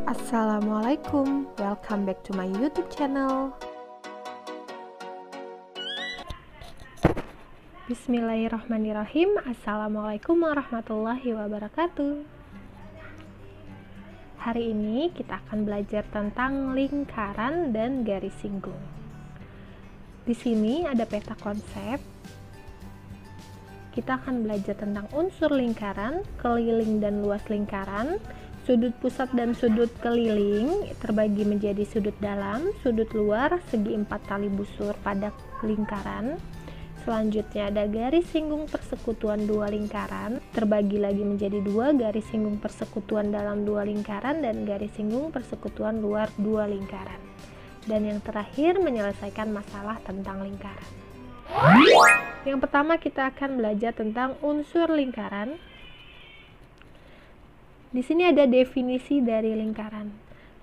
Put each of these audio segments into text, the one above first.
Assalamualaikum, welcome back to my YouTube channel. Bismillahirrahmanirrahim. Assalamualaikum warahmatullahi wabarakatuh. Hari ini kita akan belajar tentang lingkaran dan garis singgung. Di sini ada peta konsep. Kita akan belajar tentang unsur lingkaran, keliling dan luas lingkaran, sudut pusat dan sudut keliling terbagi menjadi sudut dalam, sudut luar, segi 4 tali busur pada lingkaran. Selanjutnya ada garis singgung persekutuan dua lingkaran, terbagi lagi menjadi dua, garis singgung persekutuan dalam dua lingkaran dan garis singgung persekutuan luar dua lingkaran. Dan yang terakhir menyelesaikan masalah tentang lingkaran. Yang pertama kita akan belajar tentang unsur lingkaran. Di sini ada definisi dari lingkaran.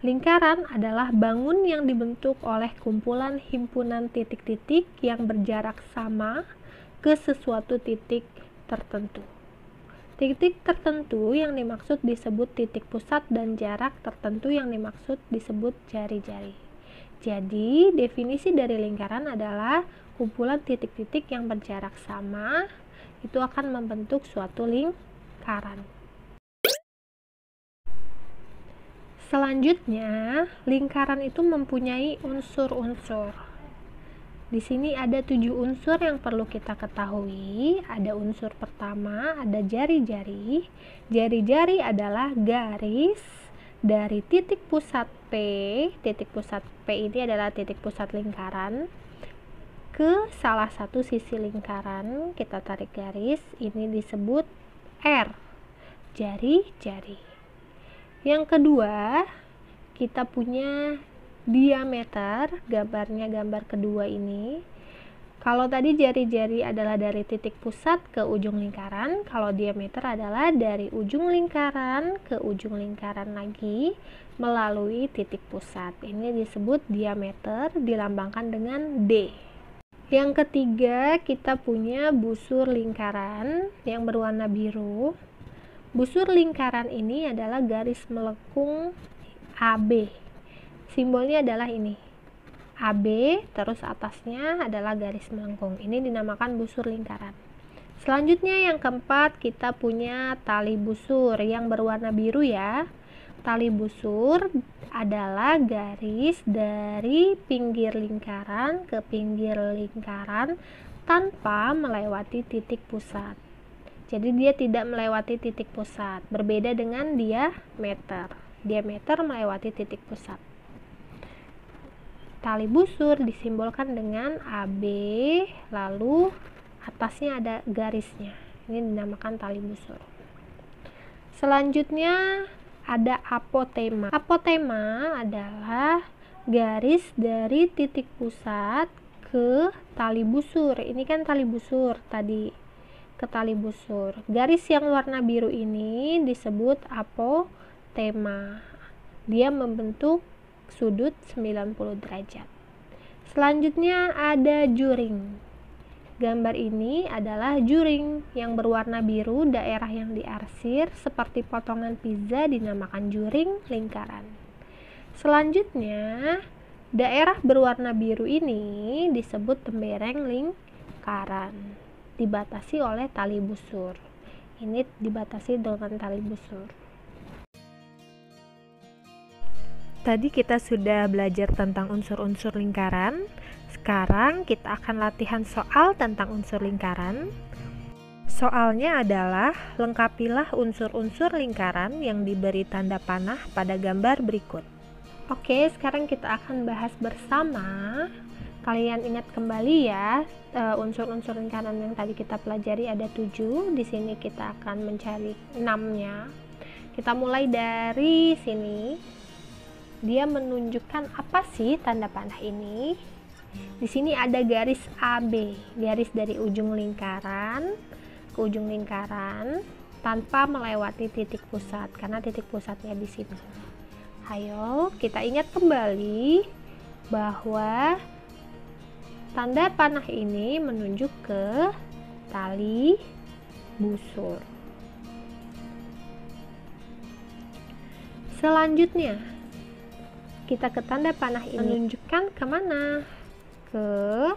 Lingkaran adalah bangun yang dibentuk oleh kumpulan himpunan titik-titik yang berjarak sama ke sesuatu titik tertentu. Titik tertentu yang dimaksud disebut titik pusat dan jarak tertentu yang dimaksud disebut jari-jari. Jadi, definisi dari lingkaran adalah kumpulan titik-titik yang berjarak sama itu akan membentuk suatu lingkaran. Selanjutnya, lingkaran itu mempunyai unsur-unsur. Di sini ada 7 unsur yang perlu kita ketahui. Ada unsur pertama, ada jari-jari. Jari-jari adalah garis dari titik pusat P. Titik pusat P ini adalah titik pusat lingkaran ke salah satu sisi lingkaran. Kita tarik garis, ini disebut R. Jari-jari. Yang kedua, kita punya diameter, gambarnya gambar kedua ini. Kalau tadi jari-jari adalah dari titik pusat ke ujung lingkaran, kalau diameter adalah dari ujung lingkaran ke ujung lingkaran lagi melalui titik pusat. Ini disebut diameter, dilambangkan dengan D. Yang ketiga, kita punya busur lingkaran yang berwarna biru. Busur lingkaran ini adalah garis melengkung AB. Simbolnya adalah ini. AB, terus atasnya adalah garis melengkung. Ini dinamakan busur lingkaran. Selanjutnya yang keempat, kita punya tali busur yang berwarna biru ya. Tali busur adalah garis dari pinggir lingkaran ke pinggir lingkaran tanpa melewati titik pusat. Jadi dia tidak melewati titik pusat, berbeda dengan diameter. Diameter melewati titik pusat. Tali busur disimbolkan dengan AB, lalu atasnya ada garisnya. Ini dinamakan tali busur. Selanjutnya ada apotema. Apotema adalah garis dari titik pusat ke tali busur. Ini kan tali busur tadi. Ke tali busur. Garis yang warna biru ini disebut apotema. Dia membentuk sudut 90 derajat. Selanjutnya ada juring. Gambar ini adalah juring yang berwarna biru, daerah yang diarsir seperti potongan pizza dinamakan juring lingkaran. Selanjutnya, daerah berwarna biru ini disebut tembereng lingkaran. Dibatasi oleh tali busur. Ini dibatasi dengan tali busur. Tadi kita sudah belajar tentang unsur-unsur lingkaran. Sekarang kita akan latihan soal tentang unsur lingkaran. Soalnya adalah lengkapilah unsur-unsur lingkaran yang diberi tanda panah pada gambar berikut. Oke, sekarang kita akan bahas bersama. Kalian ingat kembali ya, unsur-unsur lingkaran yang tadi kita pelajari ada 7. Di sini kita akan mencari 6-nya. Kita mulai dari sini. Dia menunjukkan apa sih tanda panah ini? Di sini ada garis AB, garis dari ujung lingkaran ke ujung lingkaran tanpa melewati titik pusat, karena titik pusatnya di sini. Ayo, kita ingat kembali bahwa tanda panah ini menunjuk ke tali busur. Selanjutnya, kita ke tanda panah ini menunjukkan kemana? Ke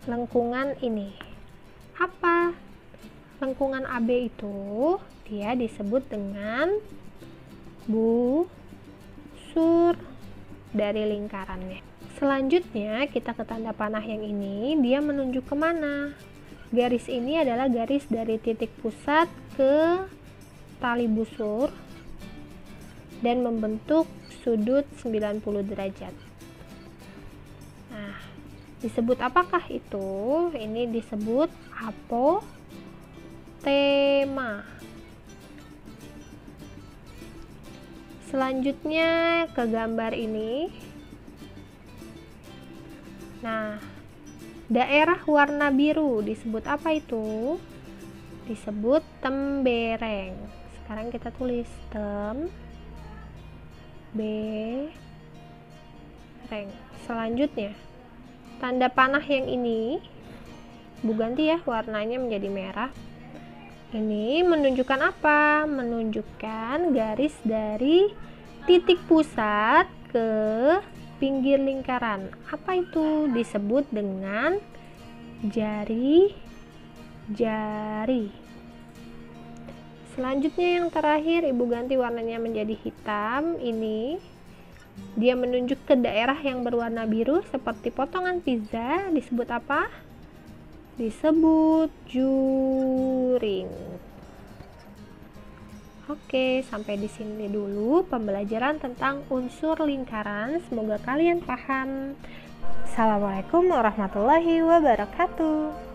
lengkungan ini. Apa lengkungan AB itu? Dia disebut dengan busur dari lingkarannya. Selanjutnya kita ke tanda panah yang ini, dia menunjuk kemana? Garis ini adalah garis dari titik pusat ke tali busur dan membentuk sudut 90 derajat. Nah, disebut apakah itu? Ini disebut apotema. Selanjutnya ke gambar ini. Nah, daerah warna biru disebut apa itu? Disebut tembereng. Sekarang kita tulis tembereng. Selanjutnya, tanda panah yang ini, Bu ganti ya warnanya menjadi merah. Ini menunjukkan apa? Menunjukkan garis dari titik pusat ke pinggir lingkaran. Apa itu? Disebut dengan jari-jari. Selanjutnya yang terakhir, Ibu ganti warnanya menjadi hitam. Ini dia menunjuk ke daerah yang berwarna biru seperti potongan pizza. Disebut apa? Disebut juring. Oke, sampai di sini dulu pembelajaran tentang unsur lingkaran. Semoga kalian paham. Assalamualaikum warahmatullahi wabarakatuh.